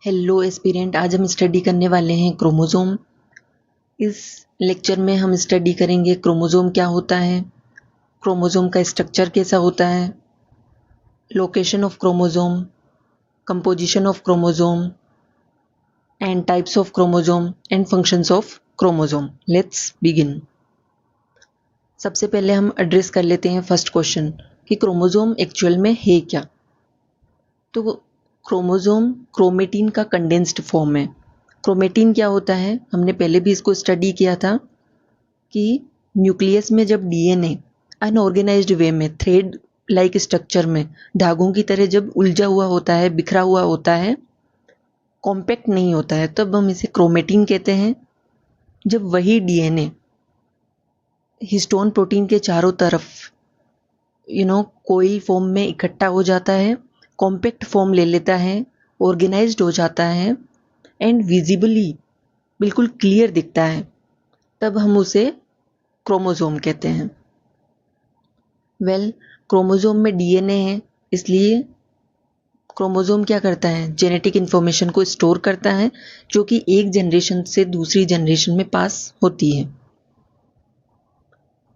Hello aspirant, आज हम study करने वाले हैं क्रोमोसोम। इस लेक्चर में हम स्टडी करेंगे क्रोमोसोम क्या होता है, क्रोमोसोम का स्ट्रक्चर कैसा होता है, location of chromosome, composition of chromosome and types of chromosome and functions of chromosome. Let's begin. सबसे पहले हम एड्रेस कर लेते हैं फर्स्ट क्वेश्चन कि क्रोमोसोम एक्चुअल में है क्या। तो क्रोमोसोम क्रोमेटिन का कंडेंस्ड फॉर्म है। क्रोमेटिन क्या होता है, हमने पहले भी इसको स्टडी किया था कि न्यूक्लियस में जब डीएनए अनऑर्गेनाइज्ड वे में थ्रेड लाइक स्ट्रक्चर में धागों की तरह जब उलझा हुआ होता है, बिखरा हुआ होता है, कॉम्पैक्ट नहीं होता है, तब हम इसे क्रोमेटिन कहते हैं। जब वही डीएनए हिस्टोन प्रोटीन के चारों तरफ कोइल फॉर्म में इकट्ठा हो जाता है, कॉम्पैक्ट फॉर्म ले लेता है, ऑर्गेनाइज्ड हो जाता है एंड विजिबली बिल्कुल क्लियर दिखता है, तब हम उसे क्रोमोसोम कहते हैं। क्रोमोसोम में डीएनए है, इसलिए क्रोमोसोम क्या करता है, जेनेटिक इन्फॉर्मेशन को स्टोर करता है जो कि एक जनरेशन से दूसरी जनरेशन में पास होती है।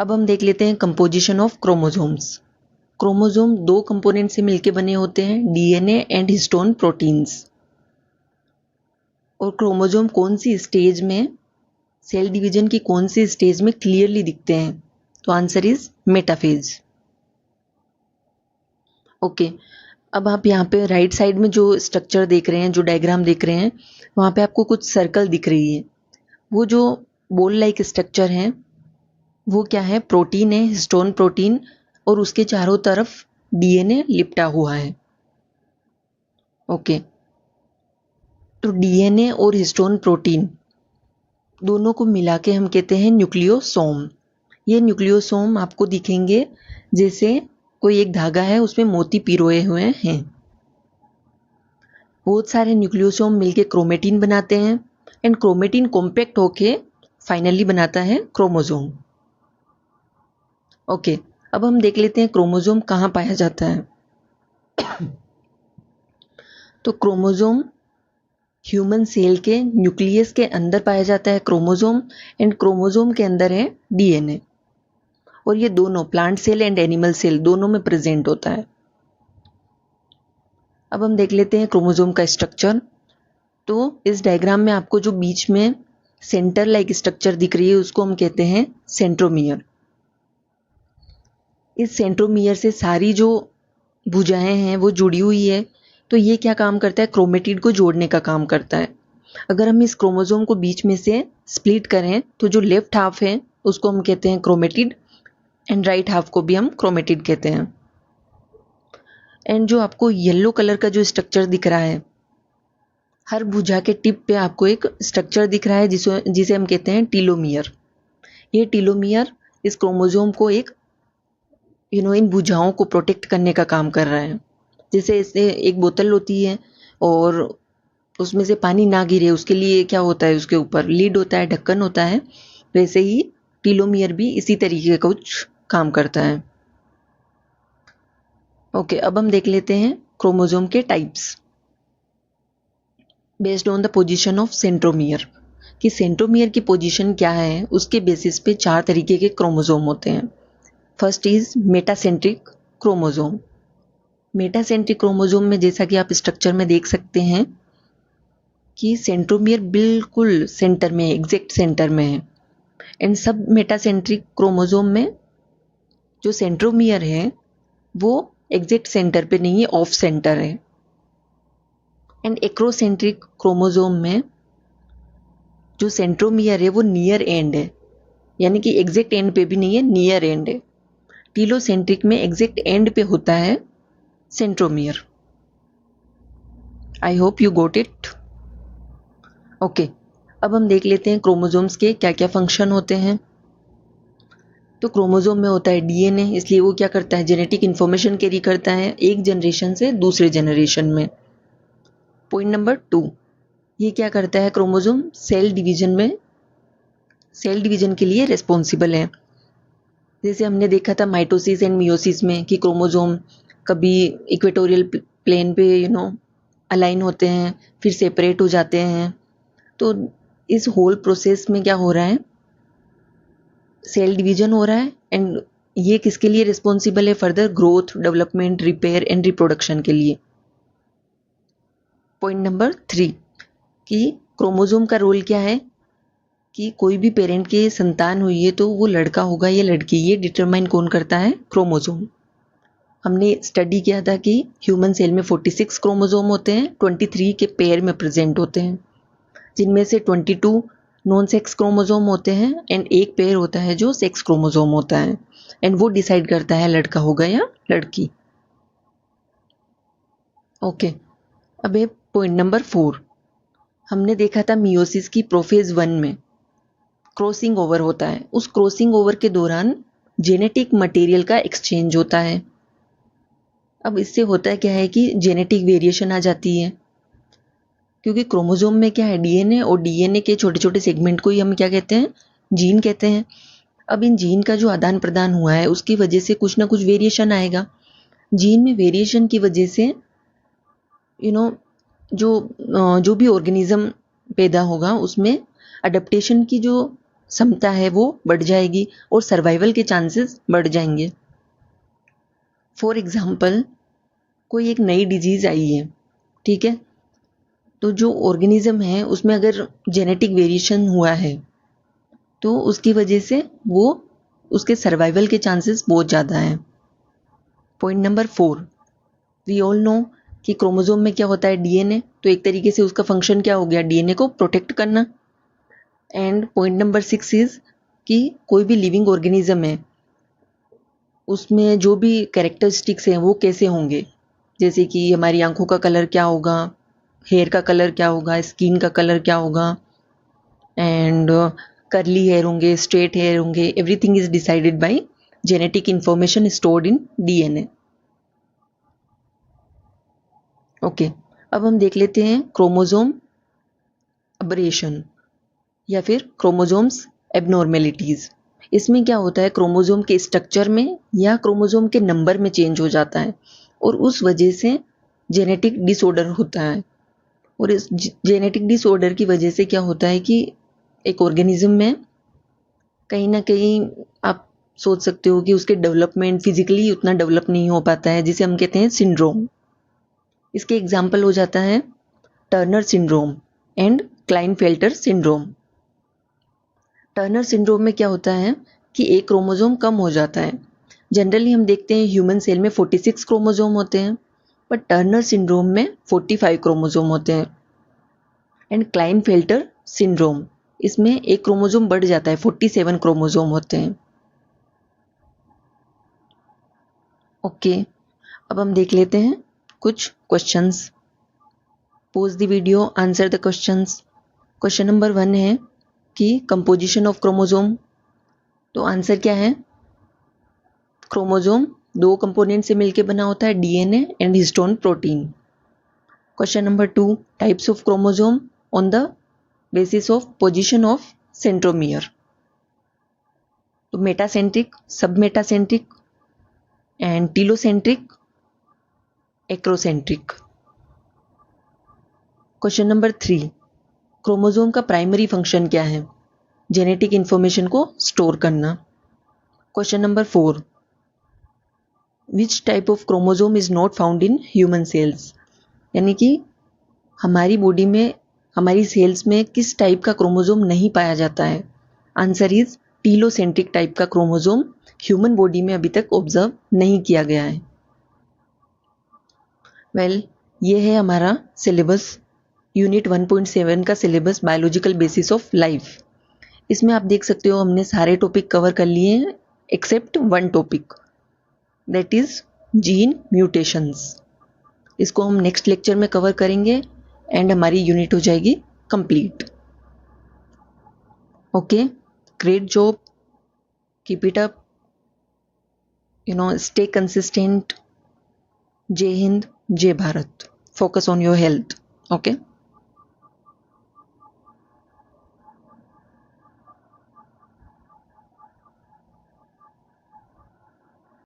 अब हम देख लेते हैं कंपोजिशन ऑफ क्रोमोसोम्स। क्रोमोसोम दो कंपोनेंट से मिलकर बने होते हैं, डीएनए एंड हिस्टोन प्रोटीन्स। और क्रोमोसोम कौन सी स्टेज में, सेल डिवीजन की कौन सी स्टेज में क्लियरली दिखते हैं, तो आंसर इज मेटाफेज। ओके, अब आप यहाँ पे राइट साइड में जो स्ट्रक्चर देख रहे हैं, जो डायग्राम देख रहे हैं, वहाँ पे आपको कुछ सर्कल दिख रही है। वो जो बॉल लाइक स्ट्रक्चर है वो क्या है, प्रोटीन है, हिस्टोन प्रोटीन, और उसके चारों तरफ डीएनए लिपटा हुआ है। ओके, तो डीएनए और हिस्टोन प्रोटीन दोनों को मिला के हम कहते हैं न्यूक्लियोसोम। ये न्यूक्लियोसोम आपको दिखेंगे जैसे कोई एक धागा है, उसमें मोती पिरोए हुए हैं। बहुत सारे न्यूक्लियोसोम मिलके क्रोमेटिन बनाते हैं एंड क्रोमेटिन कॉम्पैक्ट होके फाइनली बनाता है क्रोमोसोम। ओके, अब हम देख लेते हैं क्रोमोसोम कहाँ पाया जाता है। तो क्रोमोसोम ह्यूमन सेल के न्यूक्लियस के अंदर पाया जाता है क्रोमोसोम, एंड क्रोमोसोम के अंदर है डीएनए, और ये दोनों plant cell and animal cell दोनों में प्रेजेंट होता है। अब हम देख लेते हैं क्रोमोसोम का स्ट्रक्चर। तो इस डायग्राम में आपको जो बीच में सेंटर लाइक स्ट्रक्चर दिख रही है उसको हम कहते हैं सेंट्रोमियर। इस सेंट्रोमियर से सारी जो भुजाएं हैं वो जुड़ी हुई है। तो ये क्या काम करता है, क्रोमेटिड को जोड़ने का काम करता है। अगर हम इस क्रोमोसोम को बीच में से स्प्लिट करें तो जो लेफ्ट हाफ है उसको हम कहते हैं क्रोमेटिड, एंड राइट हाफ को भी हम क्रोमेटिड कहते हैं। एंड जो आपको येलो कलर का जो स्ट्रक्चर दिख रहा है, हर भुजा के टिप पे आपको एक स्ट्रक्चर दिख रहा है जिसे हम कहते हैं टीलोमियर। ये टीलोमियर इस क्रोमोसोम को एक इन भुजाओं को प्रोटेक्ट करने का काम कर रहा है। जैसे इससे एक बोतल होती है और उसमें से पानी ना गिरे उसके लिए क्या होता है, उसके ऊपर लीड होता है, ढक्कन होता है, वैसे ही टीलोमियर भी इसी तरीके का कुछ काम करता है। ओके, अब हम देख लेते हैं क्रोमोसोम के types based on the position of centromere. कि सेंट्रोमियर की पोजीशन क्या है, उसके बेसिस पे 4 तरीके के क्रोमोसोम होते हैं। First is metacentric chromosome. Metacentric chromosome में जैसा कि आप स्ट्रक्चर में देख सकते हैं कि सेंट्रोमियर बिल्कुल सेंटर में, एग्जैक्ट सेंटर में है। एंड सब मेटासेंट्रिक क्रोमोसोम में जो सेंट्रोमियर है वो एग्जैक्ट सेंटर पे नहीं है, ऑफ सेंटर है। एंड एक्रोसेंट्रिक क्रोमोसोम में जो सेंट्रोमियर है वो नियर एंड है, यानी कि एग्जैक्ट एंड पे भी नहीं है, नियर एंड है। टीलोसेंट्रिक में एग्जैक्ट एंड पे होता है centromere. I hope you got it. Okay, अब हम देख लेते हैं क्रोमोसोम्स के क्या क्या फंक्शन होते हैं। तो क्रोमोसोम में होता है डीएनए, इसलिए वो क्या करता है, जेनेटिक इन्फॉर्मेशन कैरी करता है एक जनरेशन से दूसरे जनरेशन में। पॉइंट नंबर 2, ये क्या करता है, क्रोमोसोम सेल डिवीजन के लिए रिस्पॉन्सिबल है। जैसे हमने देखा था माइटोसिस एंड मियोसिस में कि क्रोमोसोम कभी इक्वेटोरियल प्लेन पे अलाइन होते हैं, फिर सेपरेट हो जाते हैं। तो इस होल प्रोसेस में क्या हो रहा है, सेल डिवीजन हो रहा है, एंड ये किसके लिए रिस्पॉन्सिबल है, further growth, development, repair and reproduction के लिए। पॉइंट नंबर 3 कि क्रोमोसोम का रोल क्या है, कि कोई भी पेरेंट के संतान हुई है तो वो लड़का होगा या लड़की, ये डिटरमाइन कौन करता है, क्रोमोसोम। हमने स्टडी किया था कि ह्यूमन सेल में 46 क्रोमोसोम होते हैं, 23 के पेयर में प्रेजेंट होते हैं, जिनमें से 22 नॉन सेक्स क्रोमोसोम होते हैं एंड एक पेयर होता है जो सेक्स क्रोमोसोम होता है, एंड वो डिसाइड करता है लड़का होगा या लड़की। ओके, अब ये पॉइंट नंबर 4, हमने देखा था मियोसिस की प्रोफेज 1 में क्रॉसिंग ओवर होता है। उस क्रॉसिंग ओवर के दौरान जेनेटिक मटेरियल का एक्सचेंज होता है। अब इससे होता क्या है कि जेनेटिक वेरिएशन आ जाती है, क्योंकि क्रोमोसोम में क्या है, डीएनए, और डीएनए के छोटे छोटे सेगमेंट को ही हम क्या कहते हैं, जीन कहते हैं। अब इन जीन का जो आदान प्रदान हुआ है उसकी वजह से कुछ ना कुछ वेरिएशन आएगा। जीन में वेरिएशन की वजह से जो भी ऑर्गेनिज्म पैदा होगा उसमें अडेप्टेशन की जो क्षमता है वो बढ़ जाएगी और सर्वाइवल के चांसेस बढ़ जाएंगे। फॉर एग्जाम्पल, कोई एक नई डिजीज़ आई है, ठीक है, तो जो ऑर्गेनिज्म है उसमें अगर जेनेटिक वेरिएशन हुआ है तो उसकी वजह से वो उसके सर्वाइवल के चांसेस बहुत ज़्यादा हैं। Point number 4, we all know कि क्रोमोसोम में क्या होता है, डीएनए, तो एक तरीके से उसका फंक्शन क्या हो गया, डीएनए को प्रोटेक्ट करना। एंड पॉइंट नंबर 6 इज कि कोई भी लिविंग ऑर्गेनिज्म है उसमें जो भी कैरेक्टरिस्टिक्स हैं वो कैसे होंगे, जैसे कि हमारी आंखों का कलर क्या होगा, हेयर का कलर क्या होगा, स्किन का कलर क्या होगा, एंड कर्ली हेयर होंगे, स्ट्रेट हेयर होंगे, everything is decided by genetic information stored in DNA. Okay, अब हम देख लेते हैं क्रोमोसोम अबरेशन या फिर क्रोमोसोम्स एबनॉर्मेलिटीज़। इसमें क्या होता है, क्रोमोसोम के स्ट्रक्चर में या क्रोमोसोम के नंबर में चेंज हो जाता है और उस वजह से जेनेटिक डिसऑर्डर होता है। और इस जेनेटिक डिसऑर्डर की वजह से क्या होता है कि एक ऑर्गेनिज्म में कहीं ना कहीं आप सोच सकते हो कि उसके डेवलपमेंट फिजिकली उतना डेवलप नहीं हो पाता है, जिसे हम कहते हैं सिंड्रोम। इसके एग्जाम्पल हो जाता है Turner syndrome and Klinefelter syndrome. Turner syndrome में क्या होता है कि एक क्रोमोसोम कम हो जाता है। जनरली हम देखते हैं ह्यूमन सेल में 46 क्रोमोसोम होते हैं, पर टर्नर सिंड्रोम में 45 क्रोमोसोम होते हैं। एंड क्लाइनफेल्टर सिंड्रोम, इसमें एक क्रोमोसोम बढ़ जाता है, 47 क्रोमोसोम होते हैं। ओके, अब हम देख लेते हैं कुछ questions. Pose the video, answer the questions. Question number 1 है कि कंपोजिशन ऑफ क्रोमोसोम। तो आंसर क्या है, क्रोमोसोम 2 कंपोनेंट से मिलकर बना होता है, DNA and histone protein. Question number 2, types of chromosome on the basis of position of centromere. तो मेटासेंट्रिक, सब metacentric and telocentric, acrocentric. Question number 3, chromosome का प्राइमरी फंक्शन क्या है, जेनेटिक इंफॉर्मेशन को स्टोर करना। Question number 4, which type of chromosome is not found in human cells, यानी कि हमारी बॉडी में, हमारी सेल्स में किस टाइप का क्रोमोसोम नहीं पाया जाता है। आंसर इज टीलोसेंट्रिक टाइप का क्रोमोसोम ह्यूमन बॉडी में अभी तक ऑब्जर्व नहीं किया गया है। वेल, ये है हमारा सिलेबस, यूनिट 1.7 का syllabus, biological basis of life. इसमें आप देख सकते हो हमने सारे टॉपिक कवर कर लिए हैं except one topic, that is gene mutations. इसको हम नेक्स्ट लेक्चर में कवर करेंगे एंड हमारी यूनिट हो जाएगी complete. Okay, great job, keep it up, stay consistent. जय हिंद, जय Bharat, focus on your health. Okay.